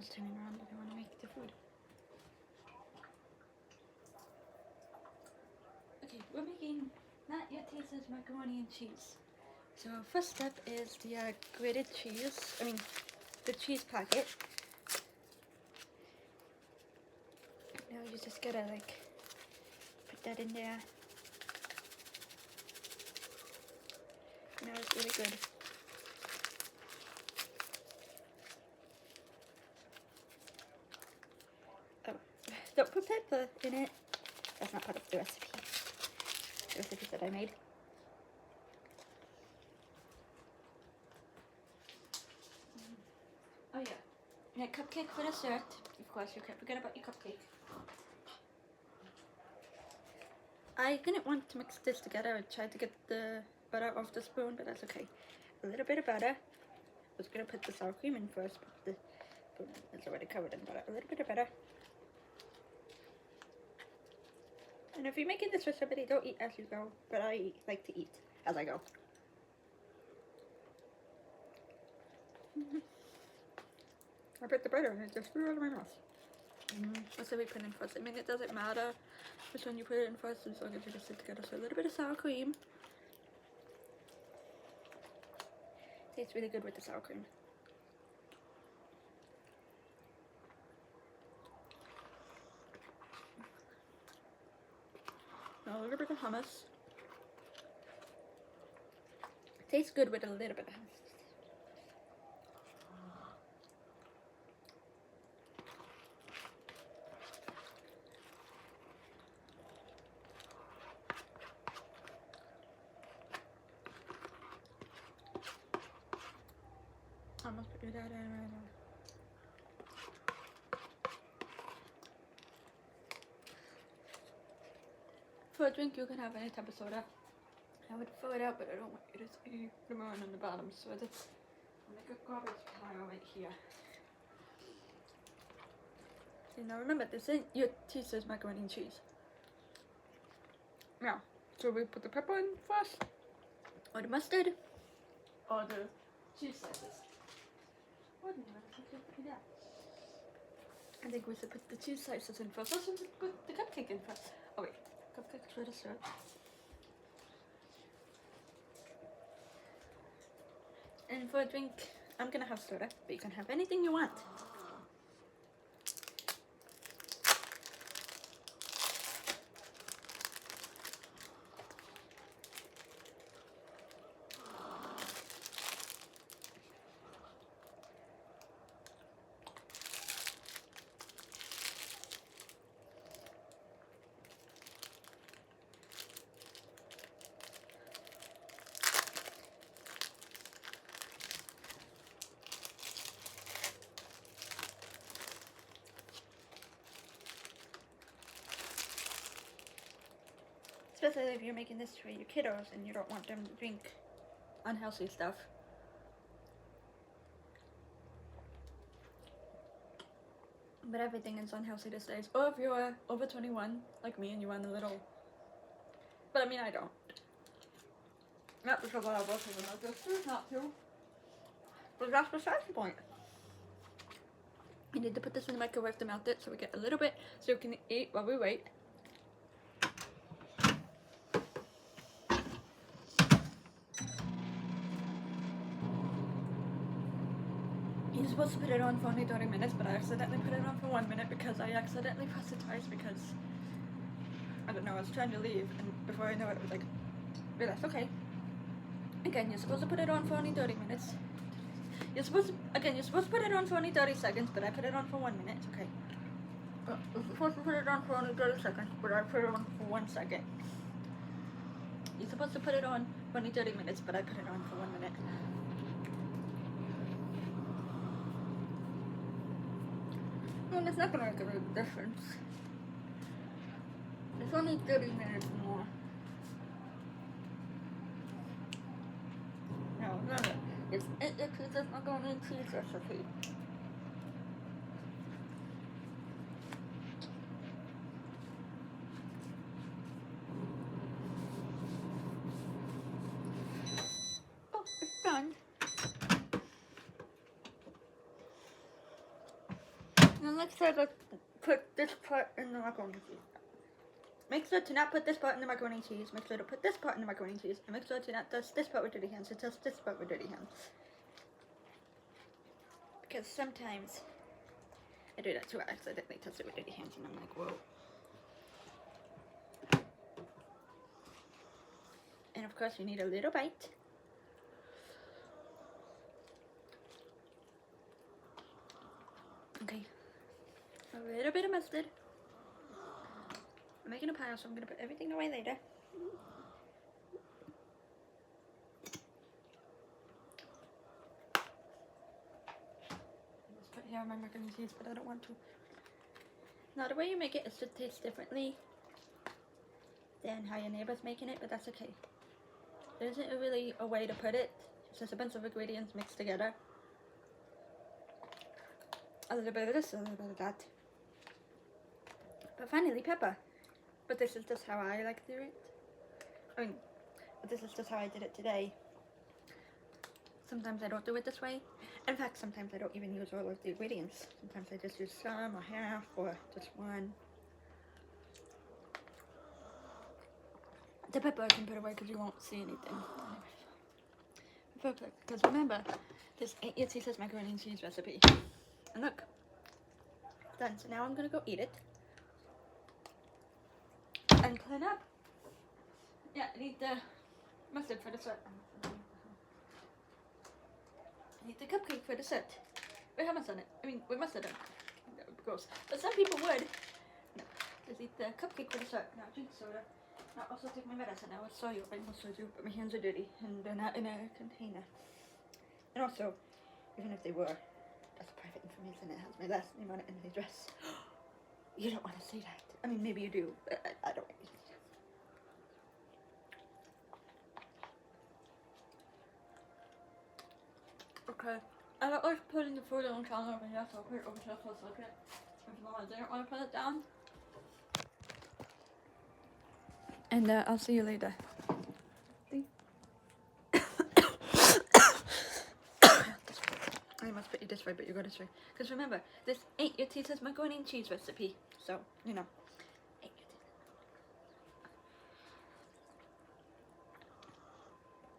camera's turning around but I want to make the food. Okay, we're making not yet tasted macaroni and cheese. So first step is the grated cheese, the cheese packet. Now you just gotta like put that in there. Now it's really good. Oh, don't put pepper in it. That's not part of the recipe. The recipe that I made. Oh yeah. And a cupcake for dessert. Of course, you can't forget about your cupcake. I didn't want to mix this together. I tried to get the butter off the spoon, but that's okay. A little bit of butter. I was gonna put the sour cream in first, but the spoon is already covered in butter. A little bit of butter. And if you're making this for somebody, don't eat as you go, but I like to eat as I go. I put the butter and it just flew out of my mouth. What should we put in first? It doesn't matter which one you put in first as long as you just sit together. So a little bit of sour cream. Tastes really good with the sour cream. Now a little bit of hummus. Tastes good with a little bit of hummus. I must put that in right now. For a drink, you can have any type of soda. I would throw it out, but I don't want you to see the melon on the bottom, so that's make a garbage pile right here. Okay, now remember, this ain't your cheese macaroni and cheese. Now, so we put the pepper in first, or the mustard, or the cheese slices. I think we should put the cheese slices in first. Also, put the cupcake in first. Oh wait, cupcake's for dessert. And for a drink, I'm gonna have soda, but you can have anything you want. Especially if you're making this for your kiddos and you don't want them to drink unhealthy stuff. But everything is unhealthy these days. Or if you're over 21, like me, and you want a little... But I don't. Not because I have both of them, I just choose not to. But that's besides the point. You need to put this in the microwave to melt it so we get a little bit so you can eat while we wait. You're supposed to put it on for only 30 minutes, but I accidentally put it on for 1 minute because I accidentally pressed it twice because, I don't know, I was trying to leave and before I know it, I was like, that's okay. Again, you're supposed to put it on for only 30 minutes. You're supposed to put it on for only 30 seconds, but I put it on for 1 minute, okay. You're supposed to put it on for only 30 seconds, but I put it on for 1 second. You're supposed to put it on for only 30 minutes, but I put it on for 1 minute. Well, it's not gonna make a big difference. It's only 30 minutes more. No, it's just macaroni and cheese recipe. Oh, it's done. And let's try to put this part in the macaroni cheese. Make sure to not put this part in the macaroni cheese. Make sure to put this part in the macaroni cheese. And make sure to not touch this part with dirty hands. To touch this part with dirty hands. Because sometimes I do that too. I accidentally touch it with dirty hands and I'm like, whoa. And of course you need a little bite. Okay. A little bit of mustard. I'm making a pile, so I'm going to put everything away later. Let's put here my macaroni cheese, but I don't want to. Now the way you make it, it should taste differently than how your neighbor's making it, but that's okay. There isn't really a way to put it. It's just a bunch of ingredients mixed together. A little bit of this, a little bit of that. But finally, pepper. But this is just how I like to do it. I mean, but this is just how I did it today. Sometimes I don't do it this way. In fact, sometimes I don't even use all of the ingredients. Sometimes I just use some or half or just one. The pepper I can put away because you won't see anything. Pepper, because remember, this ain't your Tita's macaroni and cheese recipe. And look, done. So now I'm gonna go eat it and clean up. Yeah, I need the mustard for dessert. I need the cupcake for dessert. With hummus on it. I mean, with mustard on it. That would be gross. But some people would. No, just eat the cupcake for dessert. Now drink soda. Now also take my medicine. I saw you. I almost showed you, but my hands are dirty and they're not in a container. And also, even if they were, that's private information. It has my last name on it and my address. You don't want to say that. I mean, maybe you do, but I don't. Okay. I don't like putting the food on the counter over here, so I'll put it over here for a second. If no, I didn't want to put it down. And I'll see you later. I must put you this way, but you go this way. Because remember, this ain't your Tita's macaroni and cheese recipe. So, you know.